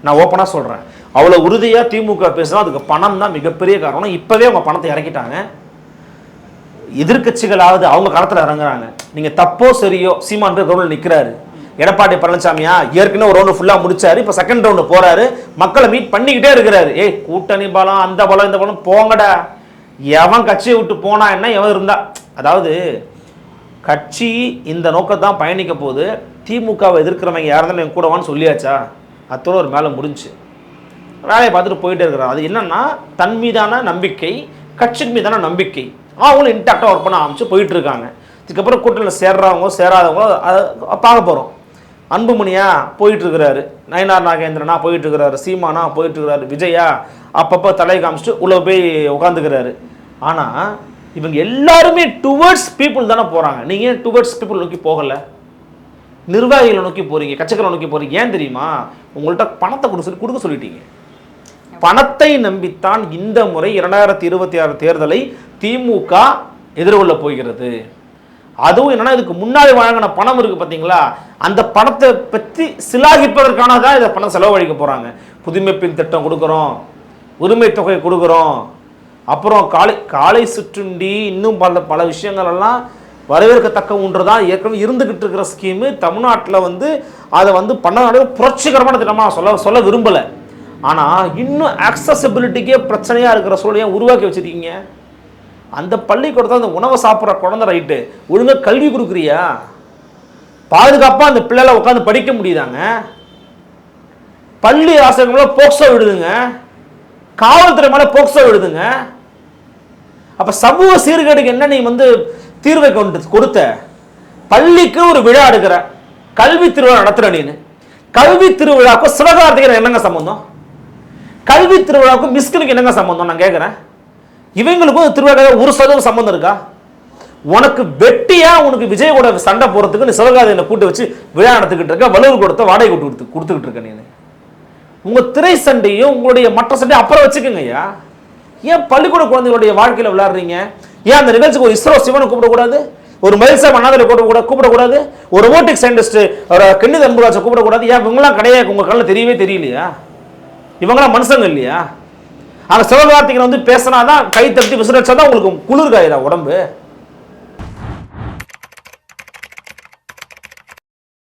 நான் ஓப்பனாக சொல்கிறேன். அவ்வளோ உறுதியாக திமுக பேசுனா அதுக்கு பணம் தான் மிகப்பெரிய காரணம். இப்போவே அவங்க பணத்தை இறக்கிட்டாங்க. எதிர்கட்சிகளாவது அவங்க களத்தில் இறங்குறாங்க. நீங்கள் தப்போ சரியோ, சீமான் பேர் ரோடில் நிற்கிறாரு. எடப்பாடி பழனிசாமியா ஏற்கனவே ஒரு ரவுண்டு ஃபுல்லாக முடிச்சாரு, இப்போ செகண்ட் ரவுண்டு போறாரு, மக்களை மீட் பண்ணிக்கிட்டே இருக்கிறாரு. ஏய் கூட்டணி பலம், அந்த பலம், இந்த பலம் போங்கடா. எவன் கட்சியை விட்டு போனா என்ன, எவன் இருந்தா, அதாவது கட்சி இந்த நோக்கத்தான் பயணிக்க போது. திமுகவை எதிர்க்கிறவங்க யார் இருந்தாலும் என் கூட வான்னு சொல்லியாச்சா, அத்தோட ஒரு மேலே முடிஞ்சு வேலையை பார்த்துட்டு போயிட்டே இருக்கிறான். அது என்னன்னா தன் மீதான நம்பிக்கை, கட்சியின் மீதான நம்பிக்கை. அவங்களும் இன்டாக்டாக ஒர்க் பண்ண ஆரம்பிச்சு போயிட்டு இருக்காங்க. இதுக்கப்புறம் கூட்டணியில் சேர்றவங்க சேராதவங்களோ அதை பார்க்க போகிறோம். அன்புமணியா போயிட்டு இருக்கிறாரு, நயனார் நாகேந்திரனா போயிட்டு இருக்கிறாரு, சீமானா போயிட்டு இருக்கிறாரு, விஜயா அப்பப்போ தலையை காமிச்சிட்டு உள்ள போய் உட்காந்துக்கிறாரு. ஆனால் இவங்க எல்லாருமே டுவர்ட்ஸ் பீப்புள் தானே போகிறாங்க. நீங்கள் ஏன் டுவர்ட்ஸ் பீப்புள் நோக்கி போகலை? நிர்வாகிகளை நோக்கி போகிறீங்க, கட்சிகளை நோக்கி போகிறீங்க. ஏன் தெரியுமா? உங்கள்கிட்ட பணத்தை கொடுக்க சொல்லிட்டீங்க. பணத்தை நம்பித்தான் இந்த முறை 2026 தேர்தலை திமுக எதிர்கொள்ள போகிறது. அதுவும் என்னன்னா இதுக்கு முன்னாடி வழங்கின பணம் இருக்கு பார்த்தீங்களா, அந்த பணத்தை பற்றி சிலாகிப்பதற்கானதான் இதை பணம் செலவழிக்க போகிறாங்க. புதுமைப்பின் திட்டம் கொடுக்குறோம், உரிமை தொகை கொடுக்குறோம், அப்புறம் காலை சிற்றுண்டி, இன்னும் பல விஷயங்கள் எல்லாம் வரவேற்கத்தக்க ஒன்று தான் ஏற்கனவே இருந்துகிட்டு இருக்கிற ஸ்கீமு. தமிழ்நாட்டில் அதை பண்ண புரட்சிகரமான திட்டமாக சொல்ல விரும்பலை. ஆனால் இன்னும் ஆக்சசிபிலிட்டிக்கே பிரச்சனையாக இருக்கிற சூழ்நிலையை உருவாக்கி வச்சுருக்கீங்க. அந்த பள்ளிக்கூடத்தில் அந்த உணவை சாப்பிட்ற குழந்தை ரைட்டு, ஒழுங்காக கல்வி கொடுக்குறியா? பாதுகாப்பாக அந்த பிள்ளைகளை உட்காந்து படிக்க முடியுதாங்க? பள்ளி ஆசிரியர்கள் மேலே போக்சோ விடுதுங்க, காவல்துறை மேலே போக்சோ விடுதுங்க. அப்போ சமூக சீர்கேடுக்கு என்ன நீ தீர்வை கொடுத்த? பள்ளிக்கு ஒரு விழா எடுக்கிற, கல்வி திருவிழா நடத்துற. நீனு கல்வி திருவிழாவுக்கும் சிவகார்த்திகேயன் என்னங்க சம்பந்தம்? கல்வி திருவிழாவுக்கும் மிஸ்கினுக்கு என்னங்க சம்பந்தம் நான் கேட்குறேன். இவங்களுக்கும் திருவிழா 1% சம்பந்தம் இருக்கா? உனக்கு வெட்டியா உனக்கு விஜய் கூட சண்டை போறதுக்கு நீ சிவகார்த்திகேயனை கூட்டு வச்சு விழா நடத்திக்கிட்டு இருக்க, வலுவூர் கொடுத்த வாடகை கொடுத்துக்கிட்டு இருக்க. நீ உங்க திரை சண்டையும் உங்களுடைய மற்ற சண்டையும் அப்புறம் வச்சுக்கோங்க ஐயா. ஏன் பள்ளிக்கூட குழந்தைகளுடைய வாழ்க்கையில விளையாடுறீங்க? ஏன் அந்த நிகழ்ச்சிக்கு ஒரு இஸ்ரோ சிவனை கூப்பிடக்கூடாது, ஒரு மயில்சா மன்னாதிரை கூப்பிடக்கூடாது, ஒரு ரோபோட்டிக் சயின்டிஸ்ட் கென்னி அன்புராஜை கூப்பிடக்கூடாது? ஏன் இவங்களாம் கிடையாது? உங்க கண்ணில் தெரியவே தெரியலையா? இவங்களாம் மனுஷங்க இல்லையா? ஆனா சிவகார்த்திகேயன் பேசினாதான் கை தட்டி விசிறச்சாதான் உங்களுக்கு குளிர் காயுதா உடம்பு?